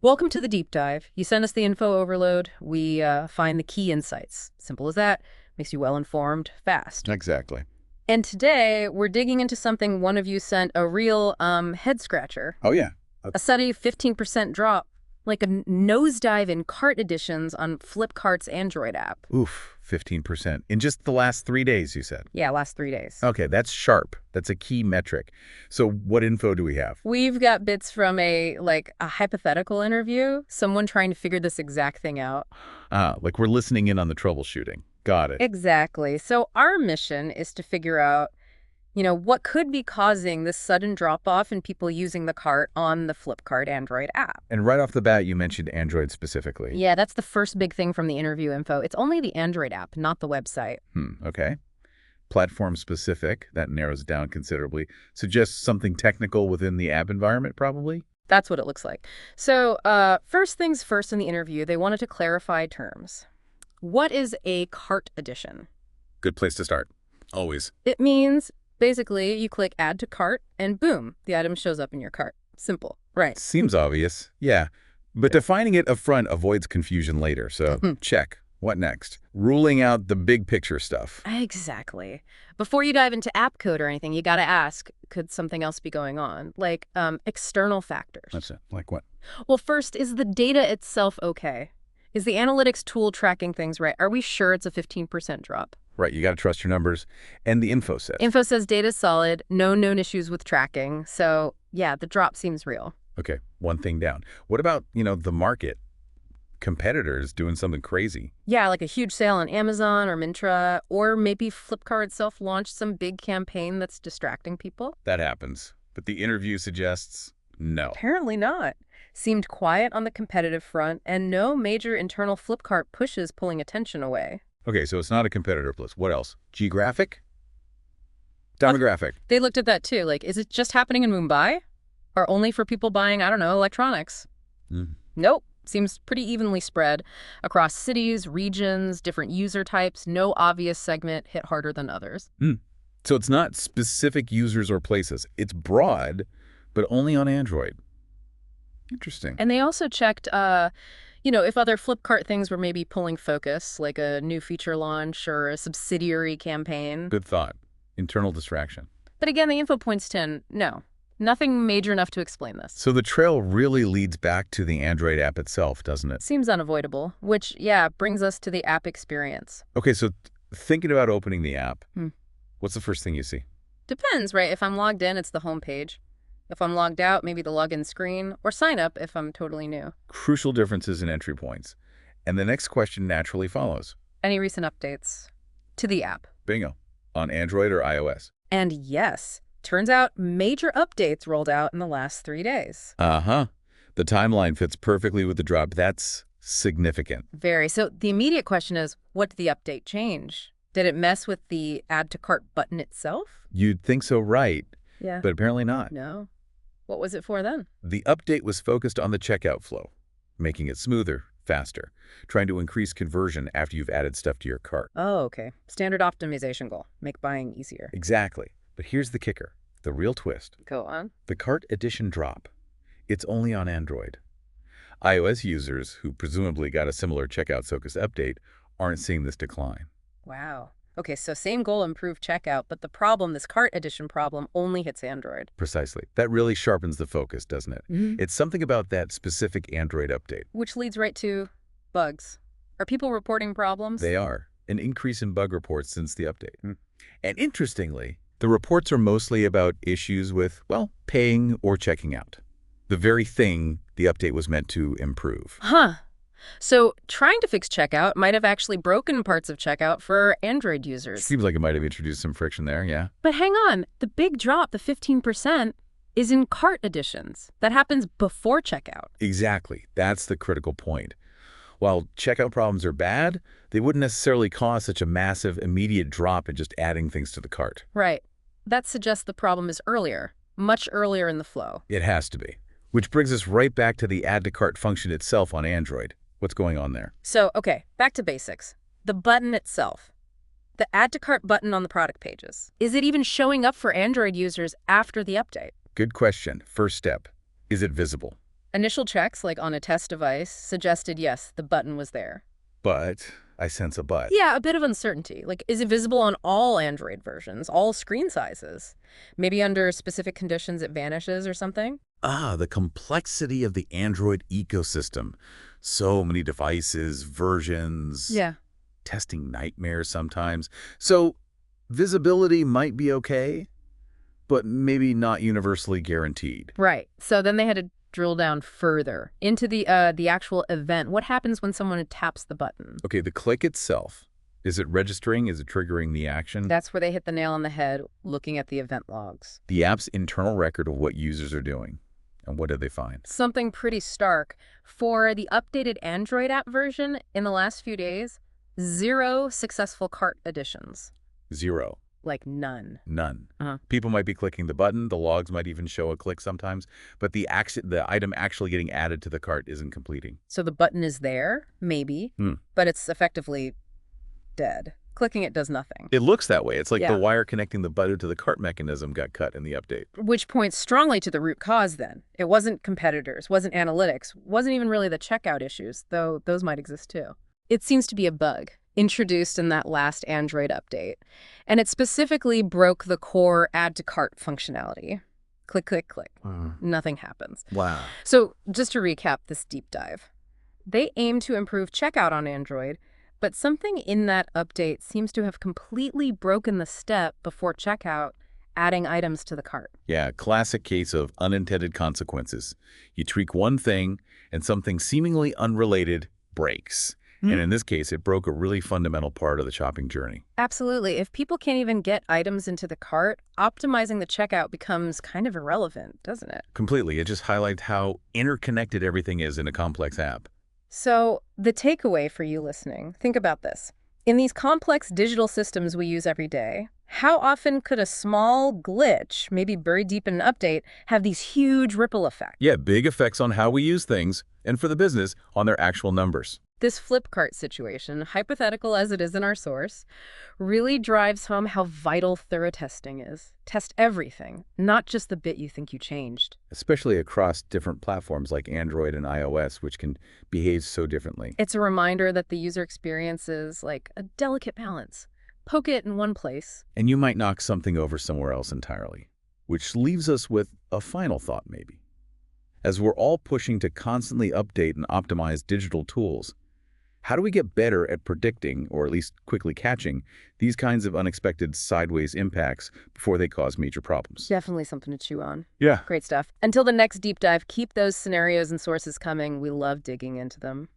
Welcome to the deep dive. You send us the info overload, we find the key insights. Simple as that. Makes you well-informed, fast. Exactly. And today, we're digging into something one of you sent, a real head-scratcher. Oh, yeah. A steady 15% drop, like a nosedive in cart additions on Flipkart's Android app. Oof, 15%. In just the last 3 days, you said. Yeah, last 3 days. Okay, that's sharp. That's a key metric. So what info do we have? We've got bits from a hypothetical interview, someone trying to figure this exact thing out. Like we're listening in on the troubleshooting. Got it. Exactly. So our mission is to figure out, what could be causing this sudden drop-off in people using the cart on the Flipkart Android app. And right off the bat, you mentioned Android specifically. Yeah, that's the first big thing from the interview info. It's only the Android app, not the website. Okay. Platform specific, that narrows it down considerably. Suggests something technical within the app environment, probably? That's what it looks like. So first things first in the interview, they wanted to clarify terms. What is a cart addition? Good place to start. Always. It means, basically, you click Add to Cart, and boom, the item shows up in your cart. Simple, right? Seems obvious. Yeah. But defining it upfront avoids confusion later, so check. What next? Ruling out the big picture stuff. Exactly. Before you dive into app code or anything, you got to ask, could something else be going on? Like external factors. That's it. Like what? Well, first, is the data itself okay? Is the analytics tool tracking things right? Are we sure it's a 15% drop? Right, you got to trust your numbers. And the info says. Info says data's solid, no known issues with tracking. So, yeah, the drop seems real. Okay, one thing down. What about, the market? Competitors doing something crazy. Yeah, like a huge sale on Amazon or Myntra, or maybe Flipkart itself launched some big campaign that's distracting people. That happens. But the interview suggests no. Apparently not. Seemed quiet on the competitive front, and no major internal Flipkart pushes pulling attention away. Okay, so it's not a competitor plus. What else? Geographic? Demographic. They looked at that too. Like, is it just happening in Mumbai? Or only for people buying, I don't know, electronics? Nope. Seems pretty evenly spread across cities, regions, different user types. No obvious segment hit harder than others. So it's not specific users or places. It's broad, but only on Android. Interesting. And they also checked, if other Flipkart things were maybe pulling focus, like a new feature launch or a subsidiary campaign. Good thought. Internal distraction. But again, the info points to no. Nothing major enough to explain this. So the trail really leads back to the Android app itself, doesn't it? Seems unavoidable, which, yeah, brings us to the app experience. Okay, so thinking about opening the app, what's the first thing you see? Depends, right? If I'm logged in, it's the home page. If I'm logged out, maybe the login screen, or sign up if I'm totally new. Crucial differences in entry points. And the next question naturally follows. Any recent updates to the app? Bingo. On Android or iOS? And yes, turns out major updates rolled out in the last 3 days. The timeline fits perfectly with the drop. That's significant. Very. So the immediate question is, what did the update change? Did it mess with the Add to Cart button itself? You'd think so, right? Yeah. But apparently not. No. What was it for then? The update was focused on the checkout flow, making it smoother, faster, trying to increase conversion after you've added stuff to your cart. Oh, okay. Standard optimization goal. Make buying easier. Exactly. But here's the kicker, the real twist. Go on. The cart addition drop. It's only on Android. iOS users, who presumably got a similar checkout-focused update, aren't seeing this decline. Wow. Okay, so same goal, improve checkout, but the problem, this cart addition problem, only hits Android. Precisely. That really sharpens the focus, doesn't it? It's something about that specific Android update. Which leads right to bugs. Are people reporting problems? They are. An increase in bug reports since the update. And interestingly, the reports are mostly about issues with, paying or checking out. The very thing the update was meant to improve. So trying to fix checkout might have actually broken parts of checkout for Android users. Seems like it might have introduced some friction there, yeah. But hang on, the big drop, the 15%, is in cart additions. That happens before checkout. Exactly. That's the critical point. While checkout problems are bad, they wouldn't necessarily cause such a massive, immediate drop in just adding things to the cart. Right. That suggests the problem is earlier, much earlier in the flow. It has to be. Which brings us right back to the add to cart function itself on Android. What's going on there? So, okay, back to basics. The button itself. The add to cart button on the product pages. Is it even showing up for Android users after the update? Good question. First step. Is it visible? Initial checks, like on a test device, suggested, yes, the button was there. But, I sense a but. Yeah, a bit of uncertainty. Like, is it visible on all Android versions, all screen sizes? Maybe under specific conditions it vanishes or something? The complexity of the Android ecosystem. So many devices, versions, Yeah. testing nightmares sometimes. So, visibility might be okay, but maybe not universally guaranteed. Right. So then they had to drill down further into the actual event. What happens when someone taps the button? Okay, the click itself. Is it registering? Is it triggering the action? That's where they hit the nail on the head, looking at the event logs. The app's internal record of what users are doing. And what did they find? Something pretty stark. For the updated Android app version, in the last few days, 0 successful cart additions. 0. Like none. None. Uh-huh. People might be clicking the button, the logs might even show a click sometimes, but the item actually getting added to the cart isn't completing. So the button is there, maybe, but it's effectively dead. Clicking it does nothing. It looks that way. It's like Yeah. the wire connecting the button to the cart mechanism got cut in the update. Which points strongly to the root cause then. It wasn't competitors, wasn't analytics, wasn't even really the checkout issues, though those might exist too. It seems to be a bug introduced in that last Android update, and it specifically broke the core add to cart functionality. Click, click, click. Nothing happens. Wow. So just to recap this deep dive, they aim to improve checkout on Android, but something in that update seems to have completely broken the step before checkout, adding items to the cart. Yeah, classic case of unintended consequences. You tweak one thing, and something seemingly unrelated breaks. And in this case, it broke a really fundamental part of the shopping journey. Absolutely. If people can't even get items into the cart, optimizing the checkout becomes kind of irrelevant, doesn't it? Completely. It just highlights how interconnected everything is in a complex app. So the takeaway for you listening, think about this. In these complex digital systems we use every day, how often could a small glitch, maybe buried deep in an update, have these huge ripple effects? Yeah, big effects on how we use things, and for the business, on their actual numbers. This Flipkart situation, hypothetical as it is in our source, really drives home how vital thorough testing is. Test everything, not just the bit you think you changed. Especially across different platforms like Android and iOS, which can behave so differently. It's a reminder that the user experience is like a delicate balance. Poke it in one place. And you might knock something over somewhere else entirely. Which leaves us with a final thought, maybe. As we're all pushing to constantly update and optimize digital tools, how do we get better at predicting, or at least quickly catching, these kinds of unexpected sideways impacts before they cause major problems? Definitely something to chew on. Yeah. Great stuff. Until the next deep dive, keep those scenarios and sources coming. We love digging into them.